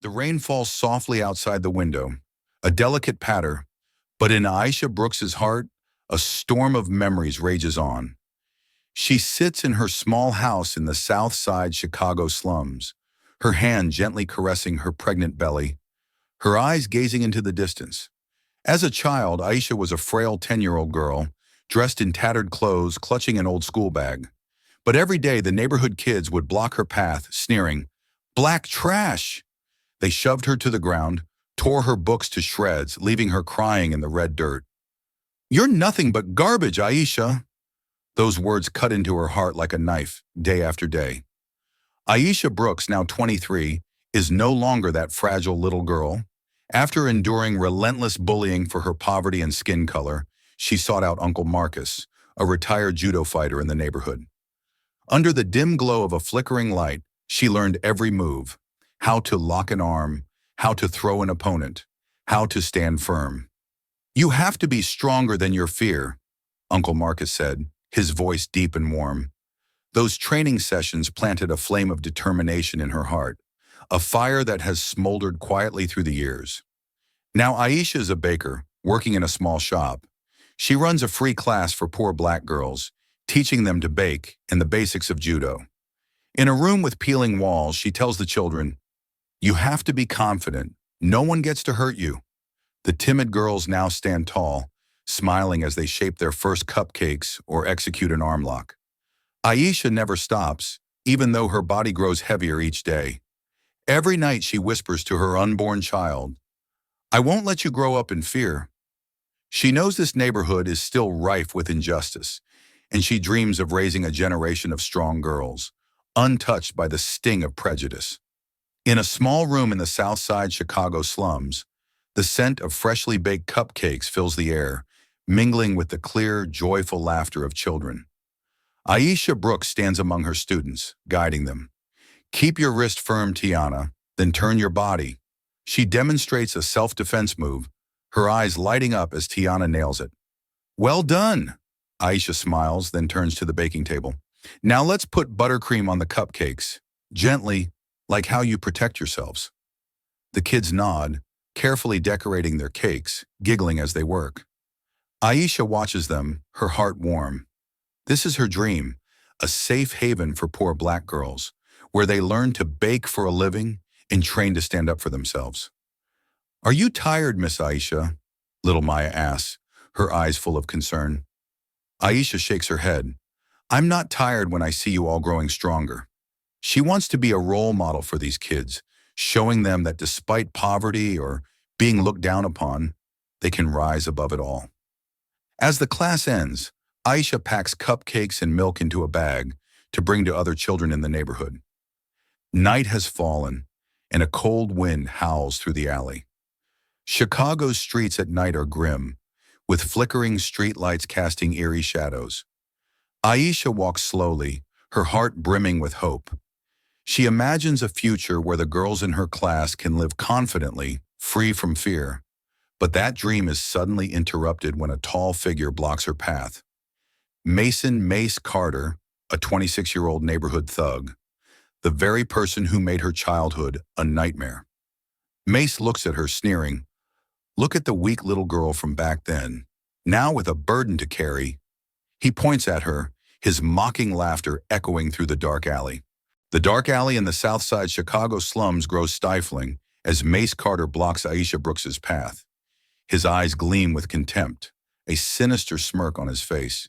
The rain falls softly outside the window, a delicate patter, but in Aisha Brooks's heart, a storm of memories rages on. She sits in her small house in the South Side Chicago slums, her hand gently caressing her pregnant belly, her eyes gazing into the distance. As a child, Aisha was a frail 10-year-old girl, dressed in tattered clothes, clutching an old school bag. But every day, the neighborhood kids would block her path, sneering, "Black trash!" They shoved her to the ground, tore her books to shreds, leaving her crying in the red dirt. "You're nothing but garbage, Aisha." Those words cut into her heart like a knife, day after day. Aisha Brooks, now 23, is no longer that fragile little girl. After enduring relentless bullying for her poverty and skin color, she sought out Uncle Marcus, a retired judo fighter in the neighborhood. Under the dim glow of a flickering light, she learned every move: how to lock an arm, how to throw an opponent, how to stand firm. "You have to be stronger than your fear," Uncle Marcus said, his voice deep and warm. Those training sessions planted a flame of determination in her heart, a fire that has smoldered quietly through the years. Now Aisha is a baker, working in a small shop. She runs a free class for poor black girls, teaching them to bake and the basics of judo. In a room with peeling walls, she tells the children, "You have to be confident. No one gets to hurt you." The timid girls now stand tall, smiling as they shape their first cupcakes or execute an arm lock. Aisha never stops, even though her body grows heavier each day. Every night she whispers to her unborn child, "I won't let you grow up in fear." She knows this neighborhood is still rife with injustice, and she dreams of raising a generation of strong girls, untouched by the sting of prejudice. In a small room in the South Side Chicago slums, the scent of freshly baked cupcakes fills the air, mingling with the clear, joyful laughter of children. Aisha Brooks stands among her students, guiding them. "Keep your wrist firm, Tiana, then turn your body." She demonstrates a self-defense move, her eyes lighting up as Tiana nails it. "Well done!" Aisha smiles, then turns to the baking table. "Now let's put buttercream on the cupcakes, gently, like how you protect yourselves." The kids nod, carefully decorating their cakes, giggling as they work. Aisha watches them, her heart warm. This is her dream, a safe haven for poor black girls, where they learn to bake for a living and train to stand up for themselves. "Are you tired, Miss Aisha?" little Maya asks, her eyes full of concern. Aisha shakes her head. "I'm not tired when I see you all growing stronger." She wants to be a role model for these kids, showing them that despite poverty or being looked down upon, they can rise above it all. As the class ends, Aisha packs cupcakes and milk into a bag to bring to other children in the neighborhood. Night has fallen, and a cold wind howls through the alley. Chicago's streets at night are grim, with flickering streetlights casting eerie shadows. Aisha walks slowly, her heart brimming with hope. She imagines a future where the girls in her class can live confidently, free from fear. But that dream is suddenly interrupted when a tall figure blocks her path. Mace Carter, a 26-year-old neighborhood thug, the very person who made her childhood a nightmare. Mace looks at her, sneering. "Look at the weak little girl from back then, now with a burden to carry." He points at her, his mocking laughter echoing through the dark alley. The dark alley in the South Side Chicago slums grows stifling as Mace Carter blocks Aisha Brooks's path. His eyes gleam with contempt, a sinister smirk on his face.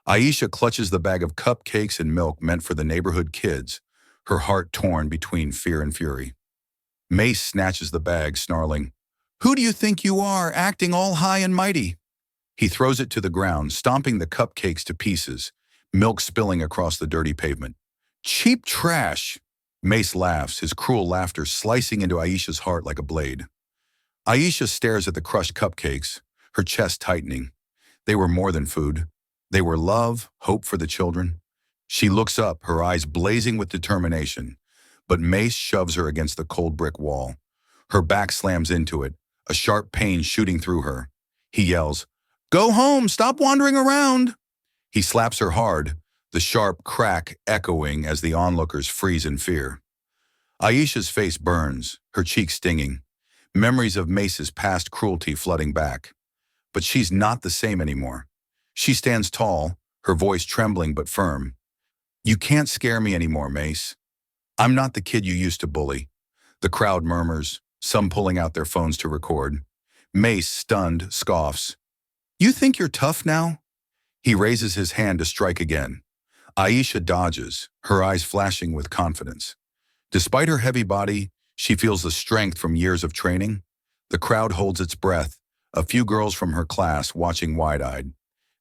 Aisha clutches the bag of cupcakes and milk meant for the neighborhood kids, her heart torn between fear and fury. Mace snatches the bag, snarling, "Who do you think you are, acting all high and mighty?" He throws it to the ground, stomping the cupcakes to pieces, milk spilling across the dirty pavement. "Cheap trash!" Mace laughs, his cruel laughter slicing into Aisha's heart like a blade. Aisha stares at the crushed cupcakes, her chest tightening. They were more than food. They were love, hope for the children. She looks up, her eyes blazing with determination, but Mace shoves her against the cold brick wall. Her back slams into it, a sharp pain shooting through her. He yells, "Go home, stop wandering around." He slaps her hard, the sharp crack echoing as the onlookers freeze in fear. Aisha's face burns, her cheeks stinging, memories of Mace's past cruelty flooding back. But she's not the same anymore. She stands tall, her voice trembling but firm. "You can't scare me anymore, Mace. I'm not the kid you used to bully." The crowd murmurs, some pulling out their phones to record. Mace, stunned, scoffs. "You think you're tough now?" He raises his hand to strike again. Aisha dodges, her eyes flashing with confidence. Despite her heavy body, she feels the strength from years of training. The crowd holds its breath, a few girls from her class watching wide-eyed.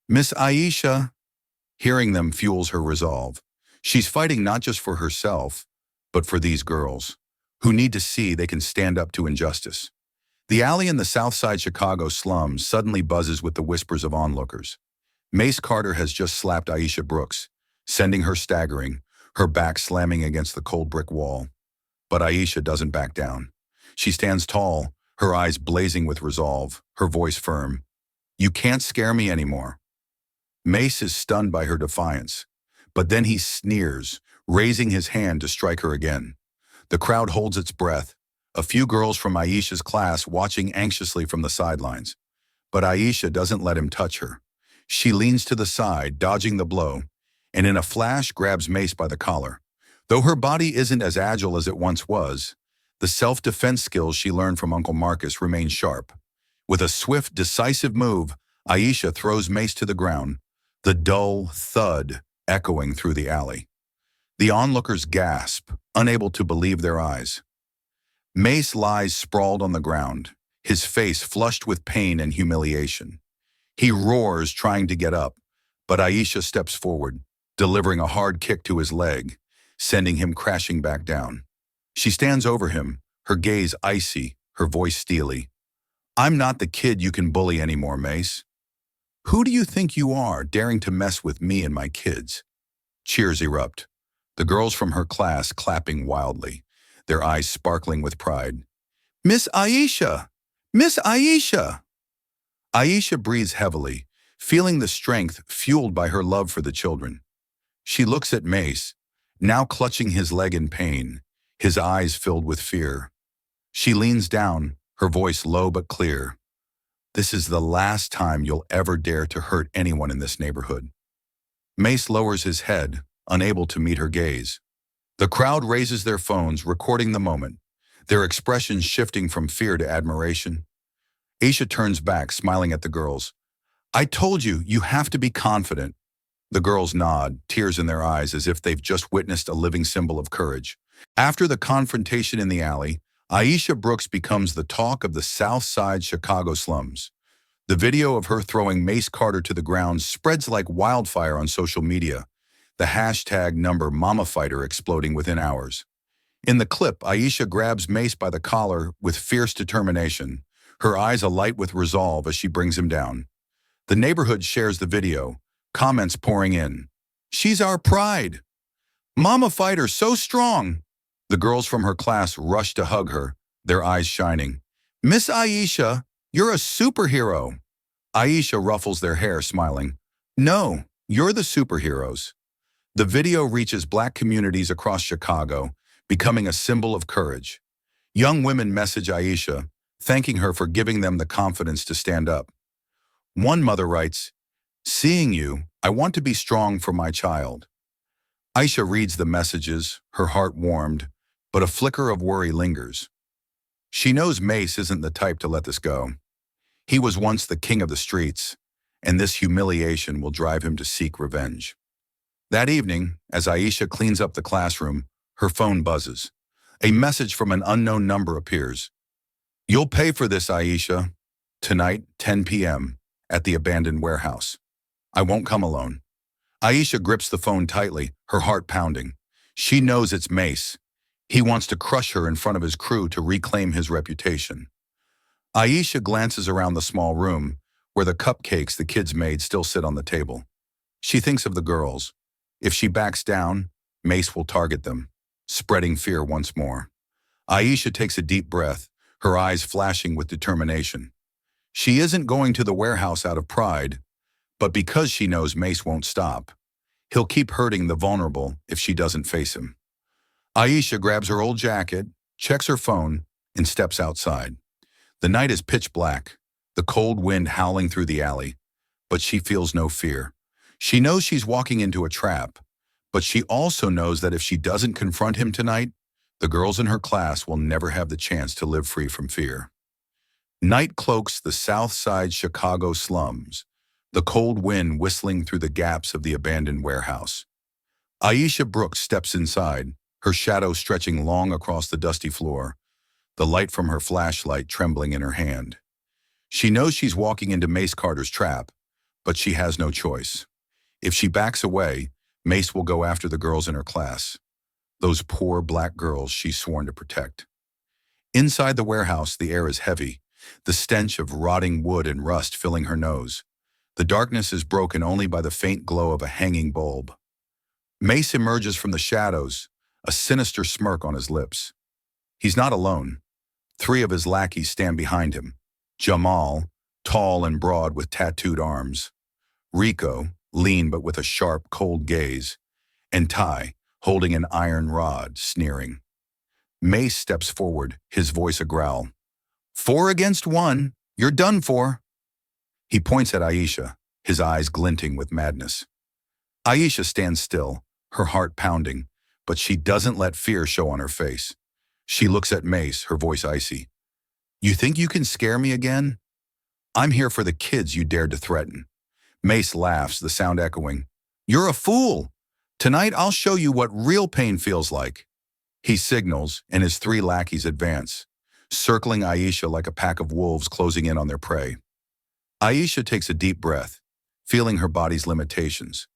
"Miss Aisha," hearing them fuels her resolve. She's fighting not just for herself, but for these girls, who need to see they can stand up to injustice. The alley in the Southside Chicago slums suddenly buzzes with the whispers of onlookers. Mace Carter has just slapped Aisha Brooks, sending her staggering, her back slamming against the cold brick wall. But Aisha doesn't back down. She stands tall, her eyes blazing with resolve, her voice firm. "You can't scare me anymore." Mace is stunned by her defiance, but then he sneers, raising his hand to strike her again. The crowd holds its breath, a few girls from Aisha's class watching anxiously from the sidelines. But Aisha doesn't let him touch her. She leans to the side, dodging the blow, and in a flash grabs Mace by the collar. Though her body isn't as agile as it once was, the self-defense skills she learned from Uncle Marcus remain sharp. With a swift, decisive move, Aisha throws Mace to the ground, the dull thud echoing through the alley. The onlookers gasp, unable to believe their eyes. Mace lies sprawled on the ground, his face flushed with pain and humiliation. He roars, trying to get up, but Aisha steps forward, delivering a hard kick to his leg, sending him crashing back down. She stands over him, her gaze icy, her voice steely. "I'm not the kid you can bully anymore, Mace. Who do you think you are, daring to mess with me and my kids?" Cheers erupt, the girls from her class clapping wildly, their eyes sparkling with pride. "Miss Aisha! Miss Aisha!" Aisha breathes heavily, feeling the strength fueled by her love for the children. She looks at Mace, now clutching his leg in pain, his eyes filled with fear. She leans down, her voice low but clear. "This is the last time you'll ever dare to hurt anyone in this neighborhood." Mace lowers his head, unable to meet her gaze. The crowd raises their phones, recording the moment, their expressions shifting from fear to admiration. Aisha turns back, smiling at the girls. "I told you, you have to be confident." The girls nod, tears in their eyes as if they've just witnessed a living symbol of courage. After the confrontation in the alley, Aisha Brooks becomes the talk of the South Side Chicago slums. The video of her throwing Mace Carter to the ground spreads like wildfire on social media, the hashtag #MamaFighter exploding within hours. In the clip, Aisha grabs Mace by the collar with fierce determination, her eyes alight with resolve as she brings him down. The neighborhood shares the video, comments pouring in. "She's our pride. Mama Fighter, so strong." The girls from her class rush to hug her, their eyes shining. "Miss Aisha, you're a superhero." Aisha ruffles their hair, smiling. "No, you're the superheroes." The video reaches Black communities across Chicago, becoming a symbol of courage. Young women message Aisha, thanking her for giving them the confidence to stand up. One mother writes, "Seeing you, I want to be strong for my child." Aisha reads the messages, her heart warmed, but a flicker of worry lingers. She knows Mace isn't the type to let this go. He was once the king of the streets, and this humiliation will drive him to seek revenge. That evening, as Aisha cleans up the classroom, her phone buzzes. A message from an unknown number appears. "You'll pay for this, Aisha. Tonight, 10 p.m., at the abandoned warehouse. I won't come alone." Aisha grips the phone tightly, her heart pounding. She knows it's Mace. He wants to crush her in front of his crew to reclaim his reputation. Aisha glances around the small room, where the cupcakes the kids made still sit on the table. She thinks of the girls. If she backs down, Mace will target them, spreading fear once more. Aisha takes a deep breath, her eyes flashing with determination. She isn't going to the warehouse out of pride, but because she knows Mace won't stop. He'll keep hurting the vulnerable if she doesn't face him. Aisha grabs her old jacket, checks her phone, and steps outside. The night is pitch black, the cold wind howling through the alley, but she feels no fear. She knows she's walking into a trap, but she also knows that if she doesn't confront him tonight, the girls in her class will never have the chance to live free from fear. Night cloaks the South Side Chicago slums, the cold wind whistling through the gaps of the abandoned warehouse. Aisha Brooks steps inside, her shadow stretching long across the dusty floor, the light from her flashlight trembling in her hand. She knows she's walking into Mace Carter's trap, but she has no choice. If she backs away, Mace will go after the girls in her class, those poor black girls she's sworn to protect. Inside the warehouse, the air is heavy, the stench of rotting wood and rust filling her nose. The darkness is broken only by the faint glow of a hanging bulb. Mace emerges from the shadows, a sinister smirk on his lips. He's not alone. 3 of his lackeys stand behind him. Jamal, tall and broad with tattooed arms. Rico, lean but with a sharp, cold gaze. And Ty, holding an iron rod, sneering. Mace steps forward, his voice a growl. 4 against 1, you're done for. He points at Aisha, his eyes glinting with madness. Aisha stands still, her heart pounding, but she doesn't let fear show on her face. She looks at Mace, her voice icy. You think you can scare me again? I'm here for the kids you dared to threaten. Mace laughs, the sound echoing. You're a fool. Tonight I'll show you what real pain feels like. He signals, and his 3 lackeys advance, circling Aisha like a pack of wolves closing in on their prey. Aisha takes a deep breath, feeling her body's limitations.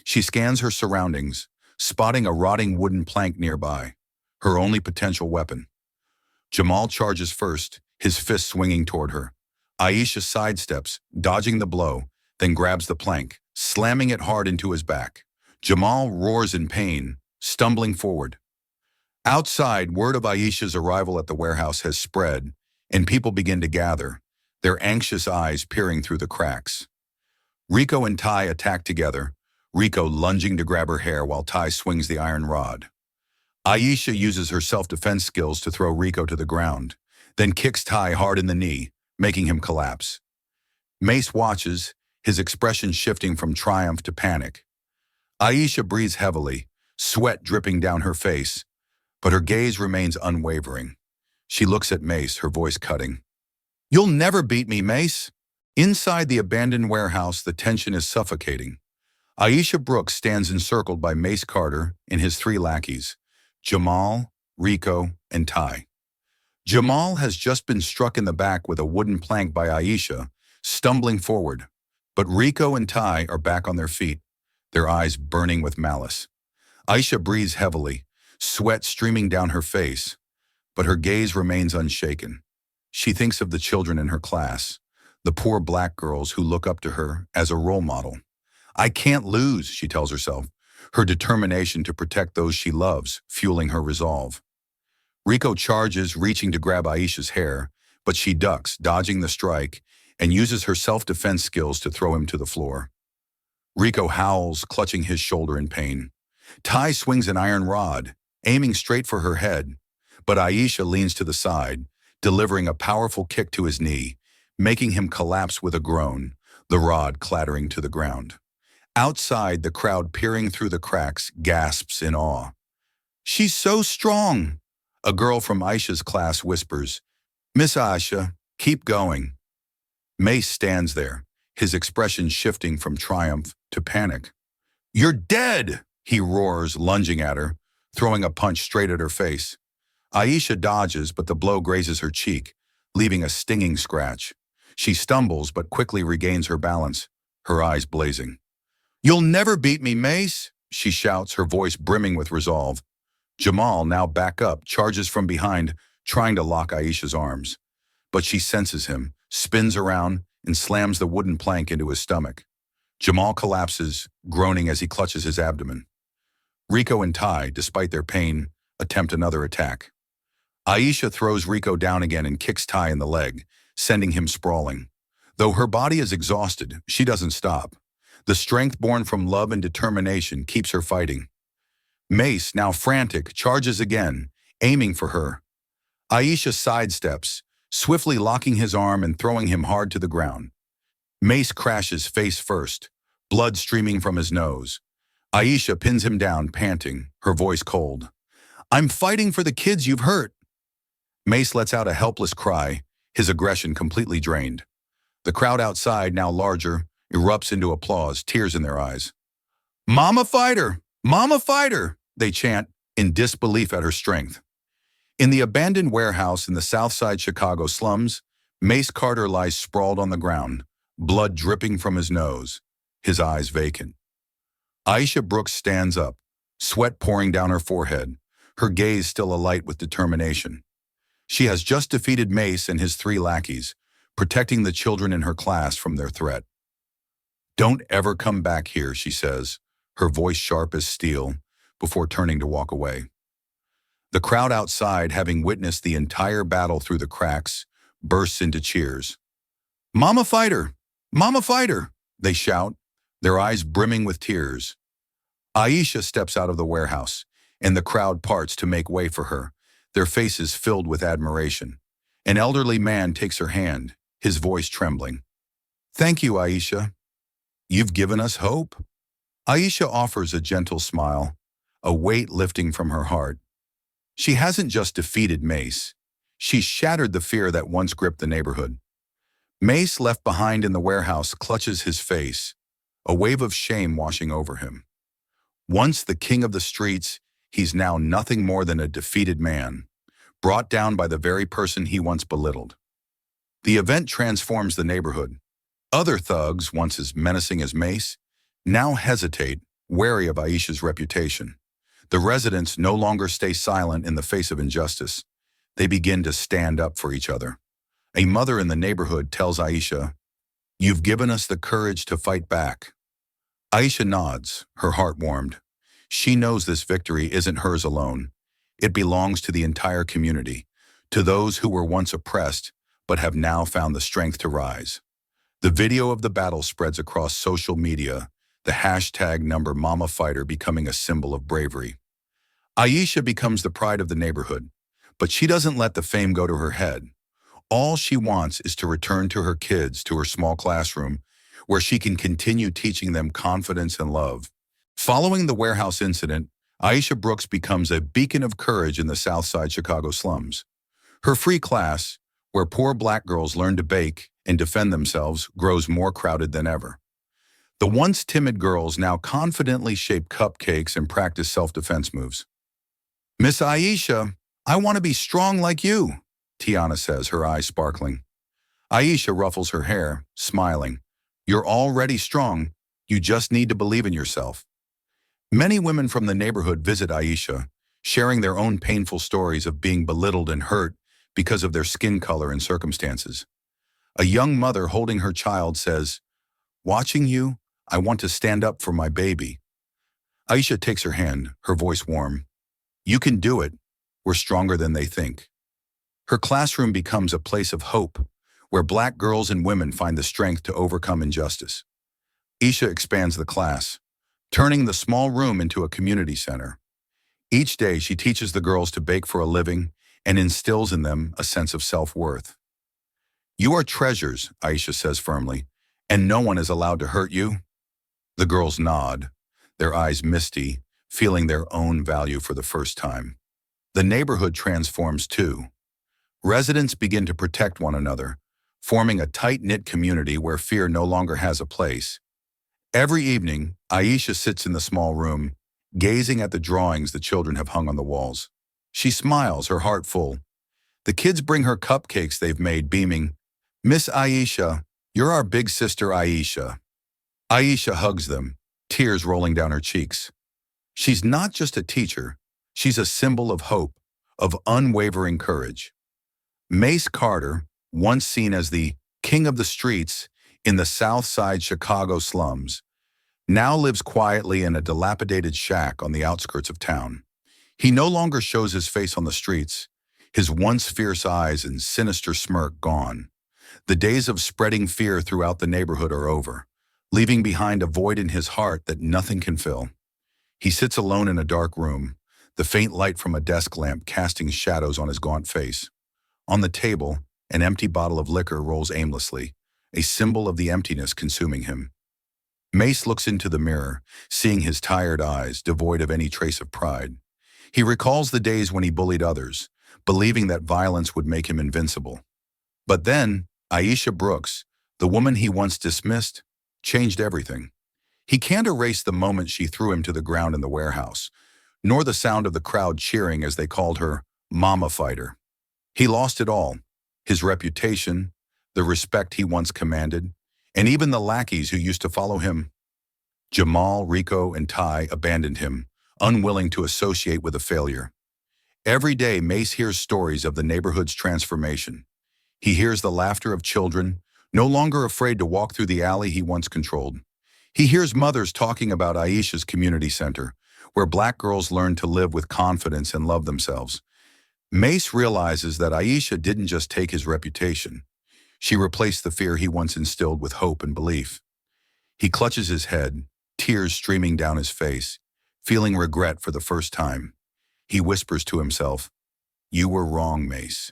She scans her surroundings, spotting a rotting wooden plank nearby, her only potential weapon. Jamal charges first, his fist swinging toward her. Aisha sidesteps, dodging the blow, then grabs the plank, slamming it hard into his back. Jamal roars in pain, stumbling forward. Outside, word of Aisha's arrival at the warehouse has spread, and people begin to gather, their anxious eyes peering through the cracks. Rico and Ty attack together, Rico lunging to grab her hair while Ty swings the iron rod. Aisha uses her self-defense skills to throw Rico to the ground, then kicks Ty hard in the knee, making him collapse. Mace watches, his expression shifting from triumph to panic. Aisha breathes heavily, sweat dripping down her face, but her gaze remains unwavering. She looks at Mace, her voice cutting. You'll never beat me, Mace. Inside the abandoned warehouse, the tension is suffocating. Aisha Brooks stands encircled by Mace Carter and his 3 lackeys, Jamal, Rico, and Ty. Jamal has just been struck in the back with a wooden plank by Aisha, stumbling forward, but Rico and Ty are back on their feet, their eyes burning with malice. Aisha breathes heavily, sweat streaming down her face, but her gaze remains unshaken. She thinks of the children in her class, the poor black girls who look up to her as a role model. I can't lose, she tells herself, her determination to protect those she loves, fueling her resolve. Rico charges, reaching to grab Aisha's hair, but she ducks, dodging the strike, and uses her self-defense skills to throw him to the floor. Rico howls, clutching his shoulder in pain. Ty swings an iron rod, aiming straight for her head, but Aisha leans to the side, delivering a powerful kick to his knee, making him collapse with a groan, the rod clattering to the ground. Outside, the crowd peering through the cracks gasps in awe. She's so strong, a girl from Aisha's class whispers. Miss Aisha, keep going. Mace stands there, his expression shifting from triumph to panic. You're dead, he roars, lunging at her, throwing a punch straight at her face. Aisha dodges, but the blow grazes her cheek, leaving a stinging scratch. She stumbles, but quickly regains her balance, her eyes blazing. You'll never beat me, Mace, she shouts, her voice brimming with resolve. Jamal, now back up, charges from behind, trying to lock Aisha's arms. But she senses him, spins around, and slams the wooden plank into his stomach. Jamal collapses, groaning as he clutches his abdomen. Rico and Ty, despite their pain, attempt another attack. Aisha throws Rico down again and kicks Ty in the leg, sending him sprawling. Though her body is exhausted, she doesn't stop. The strength born from love and determination keeps her fighting. Mace, now frantic, charges again, aiming for her. Aisha sidesteps, swiftly locking his arm and throwing him hard to the ground. Mace crashes face first, blood streaming from his nose. Aisha pins him down, panting, her voice cold. "I'm fighting for the kids you've hurt." Mace lets out a helpless cry, his aggression completely drained. The crowd outside, now larger, erupts into applause, tears in their eyes. "Mama fighter! Mama fighter!" they chant, in disbelief at her strength. In the abandoned warehouse in the Southside Chicago slums, Mace Carter lies sprawled on the ground, blood dripping from his nose, his eyes vacant. Aisha Brooks stands up, sweat pouring down her forehead, her gaze still alight with determination. She has just defeated Mace and his 3 lackeys, protecting the children in her class from their threat. "Don't ever come back here," she says, her voice sharp as steel, before turning to walk away. The crowd outside, having witnessed the entire battle through the cracks, bursts into cheers. "Mama fighter! Mama fighter!" they shout, their eyes brimming with tears. Aisha steps out of the warehouse, and the crowd parts to make way for her, their faces filled with admiration. An elderly man takes her hand, his voice trembling. "Thank you, Aisha. You've given us hope." Aisha offers a gentle smile, a weight lifting from her heart. She hasn't just defeated Mace. She's shattered the fear that once gripped the neighborhood. Mace, left behind in the warehouse, clutches his face, a wave of shame washing over him. Once the king of the streets, he's now nothing more than a defeated man, brought down by the very person he once belittled. The event transforms the neighborhood. Other thugs, once as menacing as Mace, now hesitate, wary of Aisha's reputation. The residents no longer stay silent in the face of injustice. They begin to stand up for each other. A mother in the neighborhood tells Aisha, "You've given us the courage to fight back." Aisha nods, her heart warmed. She knows this victory isn't hers alone. It belongs to the entire community, to those who were once oppressed but have now found the strength to rise. The video of the battle spreads across social media, the hashtag #MamaFighter becoming a symbol of bravery. Aisha becomes the pride of the neighborhood, but she doesn't let the fame go to her head. All she wants is to return to her kids, to her small classroom, where she can continue teaching them confidence and love. Following the warehouse incident, Aisha Brooks becomes a beacon of courage in the Southside Chicago slums. Her free class, where poor black girls learn to bake and defend themselves, grows more crowded than ever. The once timid girls now confidently shape cupcakes and practice self-defense moves. "Miss Aisha, I want to be strong like you," Tiana says, her eyes sparkling. Aisha ruffles her hair, smiling. "You're already strong. You just need to believe in yourself." Many women from the neighborhood visit Aisha, sharing their own painful stories of being belittled and hurt because of their skin color and circumstances. A young mother holding her child says, "Watching you, I want to stand up for my baby." Aisha takes her hand, her voice warm. "You can do it. We're stronger than they think." Her classroom becomes a place of hope, where black girls and women find the strength to overcome injustice. Aisha expands the class, turning the small room into a community center. Each day, she teaches the girls to bake for a living and instills in them a sense of self-worth. "You are treasures," Aisha says firmly, "and no one is allowed to hurt you." The girls nod, their eyes misty, feeling their own value for the first time. The neighborhood transforms too. Residents begin to protect one another, forming a tight-knit community where fear no longer has a place. Every evening, Aisha sits in the small room, gazing at the drawings the children have hung on the walls. She smiles, her heart full. The kids bring her cupcakes they've made, beaming, "Miss Aisha, you're our big sister Aisha." Aisha hugs them, tears rolling down her cheeks. She's not just a teacher, she's a symbol of hope, of unwavering courage. Mace Carter, once seen as the king of the streets in the Southside Chicago slums, now lives quietly in a dilapidated shack on the outskirts of town. He no longer shows his face on the streets, his once fierce eyes and sinister smirk gone. The days of spreading fear throughout the neighborhood are over, leaving behind a void in his heart that nothing can fill. He sits alone in a dark room, the faint light from a desk lamp casting shadows on his gaunt face. On the table, an empty bottle of liquor rolls aimlessly, a symbol of the emptiness consuming him. Mace looks into the mirror, seeing his tired eyes, devoid of any trace of pride. He recalls the days when he bullied others, believing that violence would make him invincible. But then, Aisha Brooks, the woman he once dismissed, changed everything. He can't erase the moment she threw him to the ground in the warehouse, nor the sound of the crowd cheering as they called her Mama Fighter. He lost it all, his reputation, the respect he once commanded, and even the lackeys who used to follow him. Jamal, Rico, and Ty abandoned him, unwilling to associate with a failure. Every day, Mace hears stories of the neighborhood's transformation. He hears the laughter of children, no longer afraid to walk through the alley he once controlled. He hears mothers talking about Aisha's community center, where Black girls learn to live with confidence and love themselves. Mace realizes that Aisha didn't just take his reputation. She replaced the fear he once instilled with hope and belief. He clutches his head, tears streaming down his face, feeling regret for the first time. He whispers to himself, "You were wrong, Mace.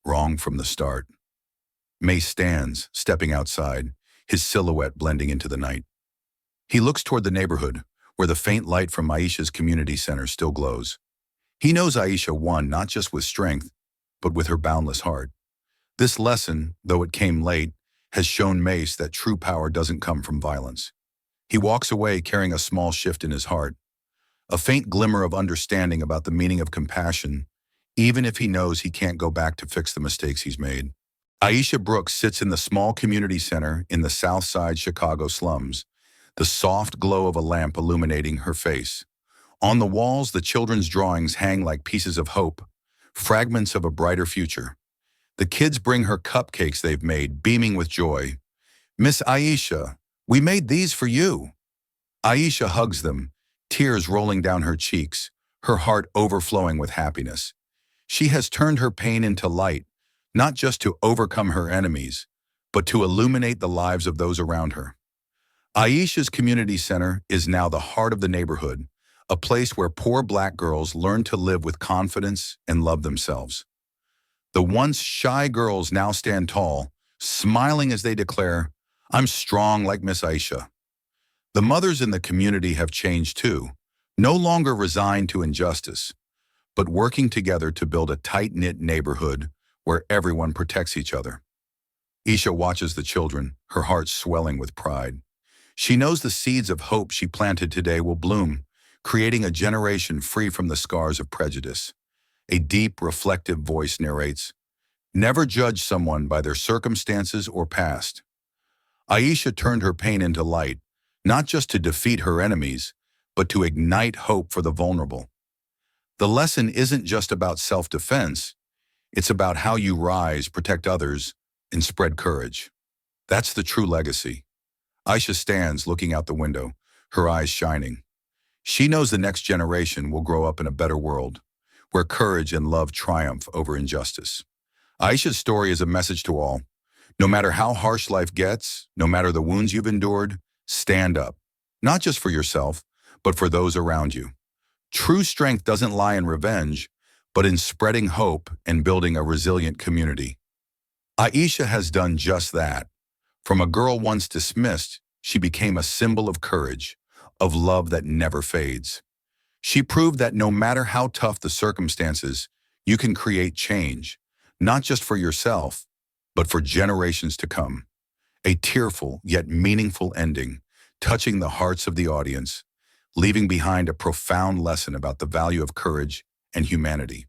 Wrong from the start." Mace stands, stepping outside, his silhouette blending into the night. He looks toward the neighborhood, where the faint light from Aisha's community center still glows. He knows Aisha won not just with strength, but with her boundless heart. This lesson, though it came late, has shown Mace that true power doesn't come from violence. He walks away carrying a small shift in his heart, a faint glimmer of understanding about the meaning of compassion, even if he knows he can't go back to fix the mistakes he's made. Aisha Brooks sits in the small community center in the South Side Chicago slums, the soft glow of a lamp illuminating her face. On the walls, the children's drawings hang like pieces of hope, fragments of a brighter future. The kids bring her cupcakes they've made, beaming with joy. "Miss Aisha, we made these for you." Aisha hugs them, tears rolling down her cheeks, her heart overflowing with happiness. She has turned her pain into light, not just to overcome her enemies, but to illuminate the lives of those around her. Aisha's community center is now the heart of the neighborhood, a place where poor Black girls learn to live with confidence and love themselves. The once shy girls now stand tall, smiling as they declare, "I'm strong like Miss Aisha." The mothers in the community have changed too, no longer resigned to injustice, but working together to build a tight-knit neighborhood where everyone protects each other. Aisha watches the children, her heart swelling with pride. She knows the seeds of hope she planted today will bloom, creating a generation free from the scars of prejudice. A deep, reflective voice narrates, "Never judge someone by their circumstances or past." Aisha turned her pain into light, not just to defeat her enemies, but to ignite hope for the vulnerable. The lesson isn't just about self-defense, it's about how you rise, protect others, and spread courage. That's the true legacy. Aisha stands looking out the window, her eyes shining. She knows the next generation will grow up in a better world, where courage and love triumph over injustice. Aisha's story is a message to all. No matter how harsh life gets, no matter the wounds you've endured, stand up, not just for yourself, but for those around you. True strength doesn't lie in revenge, but in spreading hope and building a resilient community. Aisha has done just that. From a girl once dismissed, she became a symbol of courage, of love that never fades. She proved that no matter how tough the circumstances, you can create change, not just for yourself, but for generations to come. A tearful yet meaningful ending, touching the hearts of the audience, leaving behind a profound lesson about the value of courage and humanity.